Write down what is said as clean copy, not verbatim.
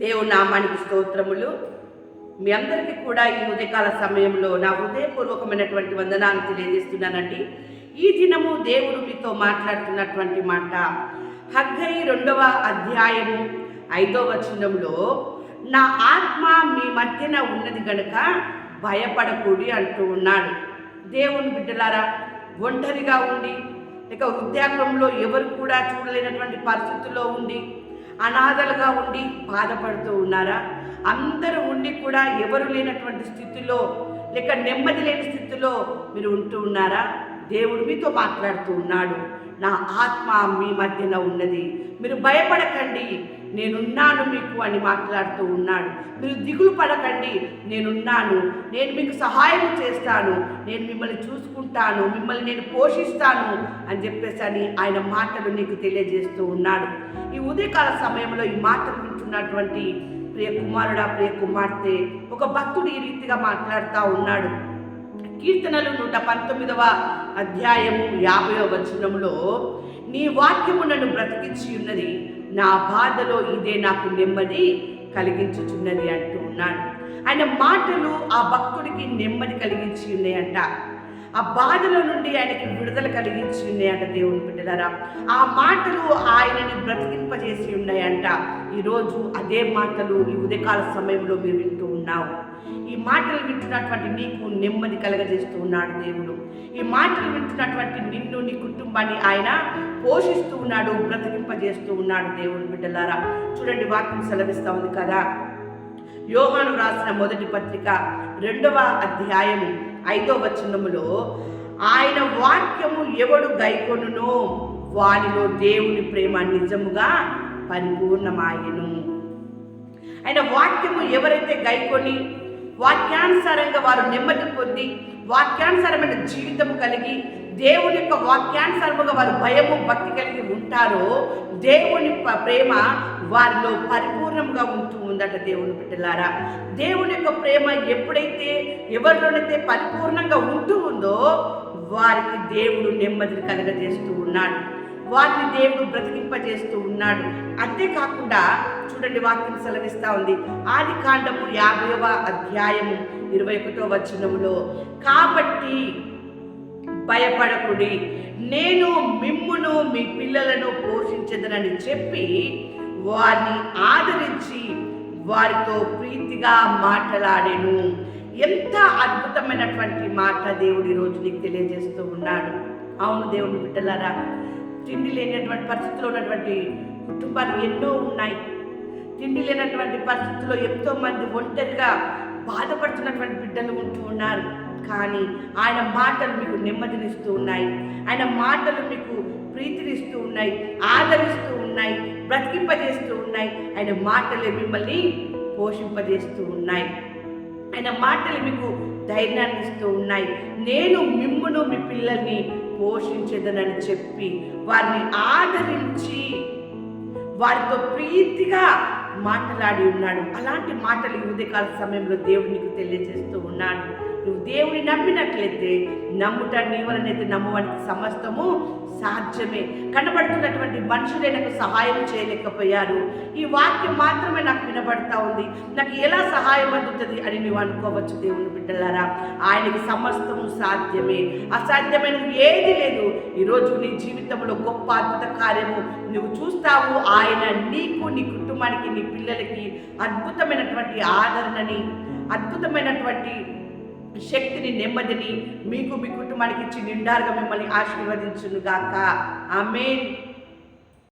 దేవుని నామానికి స్తోత్రములు. మీ అందరికీ కూడా ఈ ఉదయకాల సమయంలో నా హృదయపూర్వకమైనటువంటి వందనాలు తెలియజేస్తున్నానండి. ఈ దినము దేవుడు మీతో మాట్లాడుతున్నటువంటి మాట హగ్గయి 2వ అధ్యాయము 5వ వచనంలో, నా ఆత్మ మీ మధ్యన ఉన్నది గనుక భయపడకూడి అంటూ ఉన్నాడు. దేవుని బిడ్డలారా, ఒంటరిగా ఉండి లేక వృద్ధాప్యంలో ఎవరు కూడా చూడలేనటువంటి పరిస్థితుల్లో ఉండి అనాథలుగా ఉండి బాధపడుతూ ఉన్నారా? అందరూ ఉండి కూడా ఎవరు లేనటువంటి స్థితిలో లేక నెమ్మది లేని స్థితిలో మీరు ఉంటూ ఉన్నారా? దేవుడు మీతో మాట్లాడుతూ ఉన్నాడు. నా ఆత్మ మీ మధ్యన ఉన్నది, మీరు భయపడకండి, నేనున్నాను మీకు అని మాట్లాడుతూ ఉన్నాడు. మీరు దిగులు పడకండి, నేనున్నాను, నేను మీకు సహాయం చేస్తాను, నేను మిమ్మల్ని చూసుకుంటాను, మిమ్మల్ని నేను పోషిస్తాను అని చెప్పేసి ఆయన మాటలు నీకు తెలియజేస్తూ ఉన్నాడు. ఈ ఉదయకాల సమయంలో ఈ మాటలు వింటున్నటువంటి ప్రియ కుమారుడా, ప్రియ కుమార్తె, ఒక భక్తుడు ఈ రీతిగా మాట్లాడుతూ ఉన్నాడు. కీర్తనలు 119వ అధ్యాయము 50వ వచనంలో, నీ వాక్యము నన్ను బ్రతికించి ఉన్నది, నా బాధలో ఇదే నాకు నెమ్మది కలిగించుచున్నది అంటూ ఉన్నాడు. ఆయన మాటలు ఆ భక్తుడికి నెమ్మది కలిగించి ఉన్నాయంట. ఆ బాధల నుండి ఆయనకి విడుదల కలిగించి ఉన్నాయంట. దేవుని బిడ్డలారా, ఆ మాటలు ఆయనని బ్రతికింపజేసి ఉన్నాయంట. ఈరోజు అదే మాటలు ఈ ఉదయకాల సమయంలో మీరు వింటూ ఉన్నావు. ఈ మాటలు వింటున్నటువంటి నీకు నెమ్మది కలగజేస్తూ ఉన్నాడు దేవుడు. ఈ మాటలు వింటున్నటువంటి నిన్ను, నీ కుటుంబాన్ని ఆయన పోషిస్తూ ఉన్నాడు, బ్రతికింపజేస్తూ ఉన్నాడు. దేవుని బిడ్డలారా, చూడండి, వాక్యం సెలవిస్తూ ఉంది కదా. యోహాను రాసిన మొదటి పత్రిక 2వ అధ్యాయము 5వ వచనములో, ఆయన వాక్యము ఎవడు గైకొనునో వానిలో దేవుని ప్రేమ నిజముగా పరిపూర్ణమాయెను. ఆయన వాక్యము ఎవరైతే గైకొని వాక్యానుసారంగా వారు నెమ్మది పొంది వాక్యానుసారమైన జీవితం కలిగి దేవుని యొక్క వాక్యానుసారముగా వారు భయము భక్తి కలిగి ఉంటారో దేవుని ప్రేమ వారిలో పరిపూర్ణంగా ఉంటూ ఉందట. దేవుని బిడ్డలారా, దేవుని యొక్క ప్రేమ ఎప్పుడైతే ఎవరిలోనైతే పరిపూర్ణంగా ఉంటూ ఉందో వారికి దేవుడు నెమ్మదిని కలగజేస్తూ ఉన్నాడు, వారిని దేవుడు బ్రతికింపజేస్తూ ఉన్నాడు. అంతేకాకుండా చూడండి, వాక్యం సెలవిస్తూ ఉంది. ఆదికాండము 50వ అధ్యాయము 21వ వచనములో, కాబట్టి భయపడకుడి, నేను మిమ్మును మీ పిల్లలను పోషించదనని చెప్పి వారిని ఆదరించి వారితో ప్రీతిగా మాట్లాడెను. ఎంత అద్భుతమైనటువంటి మాట దేవుడు ఈరోజు నీకు తెలియజేస్తూ ఉన్నాడు. అవును దేవుని బిడ్డలారా, తిండి లేనటువంటి పరిస్థితిలో ఉన్నటువంటి కుటుంబాలు ఎన్నో ఉన్నాయి. తిండి లేనటువంటి పరిస్థితుల్లో ఎంతో మంది ఒంటరిగా బాధపడుతున్నటువంటి బిడ్డలు ఉంటూ ఉన్నారు. కానీ ఆయన మాటలు మీకు నెమ్మదినిస్తూ ఉన్నాయి, ఆయన మాటలు మీకు ప్రీతినిస్తూ ఉన్నాయి, ఆదరిస్తూ ఉన్నాయి, బ్రతికింపజేస్తూ ఉన్నాయి. ఆయన మాటలే మిమ్మల్ని పోషింపజేస్తూ ఉన్నాయి, ఆయన మాటలు మీకు ధైర్యాన్ని ఇస్తూ ఉన్నాయి. నేను మిమ్మును మీ పిల్లల్ని పోషించదనని చెప్పి వారిని ఆదరించి వారితో ప్రీతిగా మాట్లాడి ఉన్నాడు. అలాంటి మాటలు ఈ ఉదయకాల సమయంలో దేవుడు నీకు తెలియజేస్తూ ఉన్నాడు. నువ్వు దేవుని నమ్మినట్లయితే, నమ్ముట నీ వలనైతే నమ్మవానికి సమస్తము సాధ్యమే. కనబడుతున్నటువంటి మనుషులే నాకు సహాయం చేయలేకపోయారు, ఈ వాక్యం మాత్రమే నాకు వినబడతా ఉంది, నాకు ఎలా సహాయం అందుతుంది అని నువ్వు అనుకోవచ్చు. దేవుని బిడ్డలారా, ఆయనకి సమస్తము సాధ్యమే, అసాధ్యమైనది ఏది లేదు. ఈరోజు నీ జీవితంలో గొప్ప అద్భుత కార్యము నువ్వు చూస్తావు. ఆయన నీకు, నీ కుటుంబానికి, నీ పిల్లలకి అద్భుతమైనటువంటి ఆదరణని, అద్భుతమైనటువంటి శక్తిని, నెమ్మదిని మీకు, మీ కుటుంబానికి ఇచ్చి నిండారుగా మిమ్మల్ని ఆశీర్వదించును గాక. ఆమేన్.